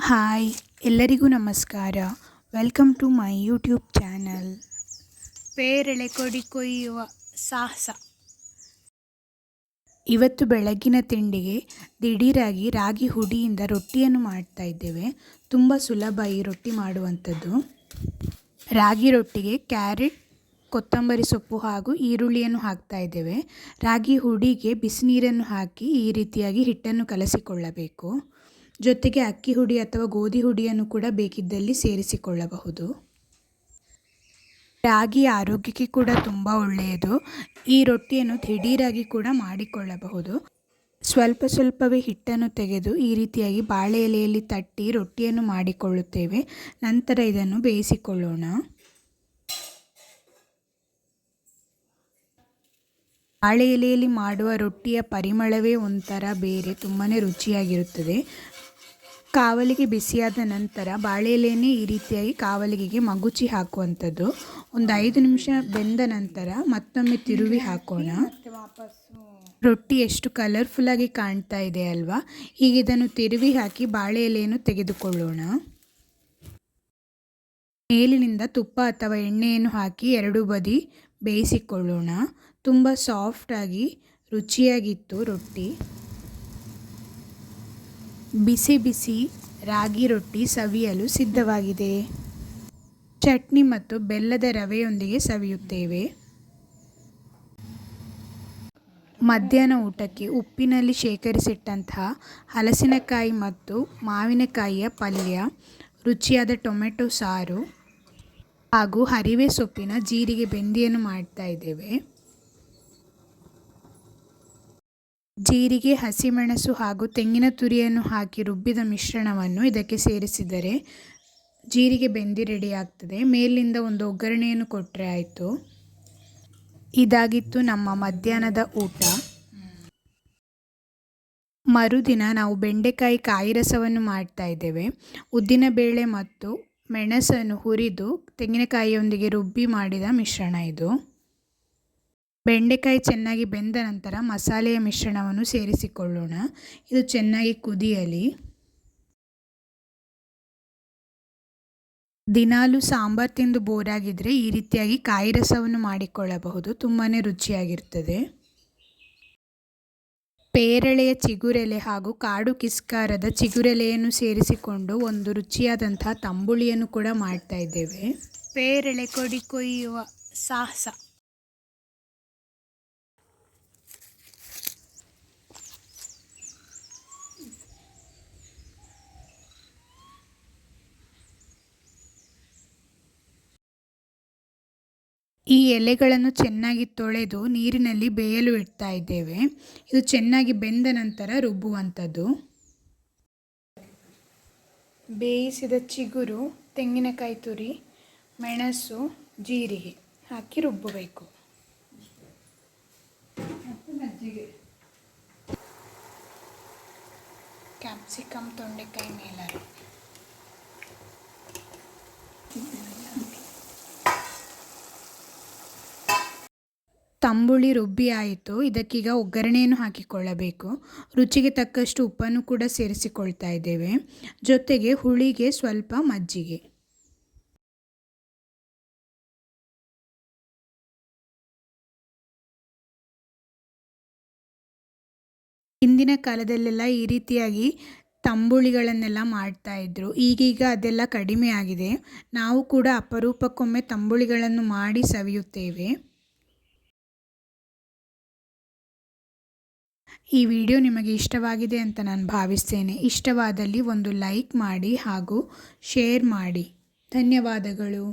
Hi ಎಲ್ಲರಿಗೂ ನಮಸ್ಕಾರ. Welcome to my YouTube channel. ಪೇರಳೆ ಕೊಡಿ ಕೊಯ್ಯುವ ಸಾಹಸ. ಇವತ್ತು ಬೆಳಗ್ಗಿನ ತಿಂಡಿಗೆ ದಿಢೀರಾಗಿ ರಾಗಿ ಹುಡಿಯಿಂದ ರೊಟ್ಟಿಯನ್ನು ಮಾಡ್ತಾ ಇದ್ದೇವೆ. ತುಂಬ ಸುಲಭ ಈ ರೊಟ್ಟಿ ಮಾಡುವಂಥದ್ದು. ರಾಗಿ ರೊಟ್ಟಿಗೆ ಕ್ಯಾರೆಟ್, ಕೊತ್ತಂಬರಿ ಸೊಪ್ಪು ಹಾಗೂ ಈರುಳ್ಳಿಯನ್ನು ಹಾಕ್ತಾ ಇದ್ದೇವೆ. ರಾಗಿ ಹುಡಿಗೆ ಬಿಸಿನೀರನ್ನು ಹಾಕಿ ಈ ರೀತಿಯಾಗಿ ಹಿಟ್ಟನ್ನು ಕಲಸಿಕೊಳ್ಳಬೇಕು. ಜೊತೆಗೆ ಅಕ್ಕಿ ಹುಡಿ ಅಥವಾ ಗೋಧಿ ಹುಡಿಯನ್ನು ಕೂಡ ಬೇಕಿದ್ದಲ್ಲಿ ಸೇರಿಸಿಕೊಳ್ಳಬಹುದು. ರಾಗಿ ಆರೋಗ್ಯಕ್ಕೆ ಕೂಡ ತುಂಬ ಒಳ್ಳೆಯದು. ಈ ರೊಟ್ಟಿಯನ್ನು ದಿಢೀರಾಗಿ ಕೂಡ ಮಾಡಿಕೊಳ್ಳಬಹುದು. ಸ್ವಲ್ಪವೇ ಹಿಟ್ಟನ್ನು ತೆಗೆದು ಈ ರೀತಿಯಾಗಿ ಬಾಳೆ ಎಲೆಯಲ್ಲಿ ತಟ್ಟಿ ರೊಟ್ಟಿಯನ್ನು ಮಾಡಿಕೊಳ್ಳುತ್ತೇವೆ. ನಂತರ ಇದನ್ನು ಬೇಯಿಸಿಕೊಳ್ಳೋಣ. ಬಾಳೆ ಎಲೆಯಲ್ಲಿ ಮಾಡುವ ರೊಟ್ಟಿಯ ಪರಿಮಳವೇ ಒಂಥರ ಬೇರೆ, ತುಂಬಾ ರುಚಿಯಾಗಿರುತ್ತದೆ. ಕಾವಲಿಗೆ ಬಿಸಿಯಾದ ನಂತರ ಬಾಳೆ ಎಲೆಯನ್ನೇ ಈ ರೀತಿಯಾಗಿ ಕಾವಲಿಗೆಗೆ ಮಗುಚಿ ಹಾಕುವಂಥದ್ದು. ಒಂದು 5 ನಿಮಿಷ ಬೆಂದ ನಂತರ ಮತ್ತೊಮ್ಮೆ ತಿರುವಿ ಹಾಕೋಣ. ರೊಟ್ಟಿ ಎಷ್ಟು ಕಲರ್ಫುಲ್ಲಾಗಿ ಕಾಣ್ತಾ ಇದೆ ಅಲ್ವಾ? ಹೀಗೆ ಇದನ್ನು ತಿರುವಿ ಹಾಕಿ ಬಾಳೆ ಎಲೆಯನ್ನು ತೆಗೆದುಕೊಳ್ಳೋಣ. ಮೇಲಿನಿಂದ ತುಪ್ಪ ಅಥವಾ ಎಣ್ಣೆಯನ್ನು ಹಾಕಿ ಎರಡೂ ಬದಿ ಬೇಯಿಸಿಕೊಳ್ಳೋಣ. ತುಂಬ ಸಾಫ್ಟಾಗಿ ರುಚಿಯಾಗಿತ್ತು ರೊಟ್ಟಿ. ಬಿಸಿ ಬಿಸಿ ರಾಗಿ ರೊಟ್ಟಿ ಸವಿಯಲು ಸಿದ್ಧವಾಗಿದೆ. ಚಟ್ನಿ ಮತ್ತು ಬೆಲ್ಲದ ರವೆಯೊಂದಿಗೆ ಸವಿಯುತ್ತೇವೆ. ಮಧ್ಯಾಹ್ನ ಊಟಕ್ಕೆ ಉಪ್ಪಿನಲ್ಲಿ ಶೇಖರಿಸಿಟ್ಟಂತಹ ಹಲಸಿನಕಾಯಿ ಮತ್ತು ಮಾವಿನಕಾಯಿಯ ಪಲ್ಯ, ರುಚಿಯಾದ ಟೊಮೆಟೊ ಸಾರು ಹಾಗೂ ಹರಿವೆ ಸೊಪ್ಪಿನ ಜೀರಿಗೆ ಬೆಂದಿಯನ್ನು ಮಾಡ್ತಾ ಇದ್ದೇವೆ. ಜೀರಿಗೆ, ಹಸಿಮೆಣಸು ಹಾಗೂ ತೆಂಗಿನ ತುರಿಯನ್ನು ಹಾಕಿ ರುಬ್ಬಿದ ಮಿಶ್ರಣವನ್ನು ಇದಕ್ಕೆ ಸೇರಿಸಿದರೆ ಜೀರಿಗೆ ಬೆಂದಿ ರೆಡಿ ಆಗ್ತದೆ. ಮೇಲಿಂದ ಒಂದು ಒಗ್ಗರಣೆಯನ್ನು ಕೊಟ್ಟರೆ ಆಯಿತು. ಇದಾಗಿತ್ತು ನಮ್ಮ ಮಧ್ಯಾಹ್ನದ ಊಟ. ಮರುದಿನ ನಾವು ಬೆಂಡೆಕಾಯಿ ಕಾಯಿ ರಸವನ್ನು ಮಾಡ್ತಾ ಇದ್ದೇವೆ. ಉದ್ದಿನಬೇಳೆ ಮತ್ತು ಮೆಣಸನ್ನು ಹುರಿದು ತೆಂಗಿನಕಾಯಿಯೊಂದಿಗೆ ರುಬ್ಬಿ ಮಾಡಿದ ಮಿಶ್ರಣ ಇದು. ಬೆಂಡೆಕಾಯಿ ಚೆನ್ನಾಗಿ ಬೆಂದ ನಂತರ ಮಸಾಲೆಯ ಮಿಶ್ರಣವನ್ನು ಸೇರಿಸಿಕೊಳ್ಳೋಣ. ಇದು ಚೆನ್ನಾಗಿ ಕುದಿಯಲಿ. ದಿನಾಲೂ ಸಾಂಬಾರು ತಿಂದು ಬೋರಾಗಿದ್ದರೆ ಈ ರೀತಿಯಾಗಿ ಕಾಯಿ ರಸವನ್ನು ಮಾಡಿಕೊಳ್ಳಬಹುದು. ತುಂಬಾ ರುಚಿಯಾಗಿರ್ತದೆ. ಪೇರಳೆಯ ಚಿಗುರೆಲೆ ಹಾಗೂ ಕಾಡು ಕಿಸ್ಕಾರದ ಚಿಗುರೆಲೆಯನ್ನು ಸೇರಿಸಿಕೊಂಡು ಒಂದು ರುಚಿಯಾದಂತಹ ತಂಬುಳಿಯನ್ನು ಕೂಡ ಮಾಡ್ತಾ ಇದ್ದೇವೆ. ಪೇರಳೆ ಕೊಡಿ ಕೊಯ್ಯುವ ಸಾಹಸ. ಈ ಎಲೆಗಳನ್ನು ಚೆನ್ನಾಗಿ ತೊಳೆದು ನೀರಿನಲ್ಲಿ ಬೇಯಲು ಇಡ್ತಾ ಇದ್ದೇವೆ. ಇದು ಚೆನ್ನಾಗಿ ಬೆಂದ ನಂತರ ರುಬ್ಬುವಂಥದ್ದು. ಬೇಯಿಸಿದ ಚಿಗುರು, ತೆಂಗಿನಕಾಯಿ ತುರಿ, ಮೆಣಸು, ಜೀರಿಗೆ ಹಾಕಿ ರುಬ್ಬಬೇಕು. ಕ್ಯಾಪ್ಸಿಕಮ್, ತೊಂಡೆಕಾಯಿ ಮೇಲಾರು. ತಂಬುಳಿ ರುಬ್ಬಿ ಆಯಿತು. ಇದಕ್ಕೀಗ ಒಗ್ಗರಣೆಯನ್ನು ಹಾಕಿಕೊಳ್ಳಬೇಕು. ರುಚಿಗೆ ತಕ್ಕಷ್ಟು ಉಪ್ಪನ್ನು ಕೂಡ ಸೇರಿಸಿಕೊಳ್ತಾ ಇದ್ದೇವೆ. ಜೊತೆಗೆ ಹುಳಿಗೆ ಸ್ವಲ್ಪ ಮಜ್ಜಿಗೆ. ಹಿಂದಿನ ಕಾಲದಲ್ಲೆಲ್ಲ ಈ ರೀತಿಯಾಗಿ ತಂಬುಳಿಗಳನ್ನೆಲ್ಲ ಮಾಡ್ತಾ ಇದ್ರು. ಈಗೀಗ ಅದೆಲ್ಲ ಕಡಿಮೆ ಆಗಿದೆ. ನಾವು ಕೂಡ ಅಪರೂಪಕ್ಕೊಮ್ಮೆ ತಂಬುಳಿಗಳನ್ನು ಮಾಡಿ ಸವಿಯುತ್ತೇವೆ. ಈ ವಿಡಿಯೋ ನಿಮಗೆ ಇಷ್ಟವಾಗಿದೆ ಅಂತ ನಾನು ಭಾವಿಸ್ತೇನೆ. ಇಷ್ಟವಾದಲ್ಲಿ ಒಂದು ಲೈಕ್ ಮಾಡಿ ಹಾಗೂ ಶೇರ್ ಮಾಡಿ. ಧನ್ಯವಾದಗಳು.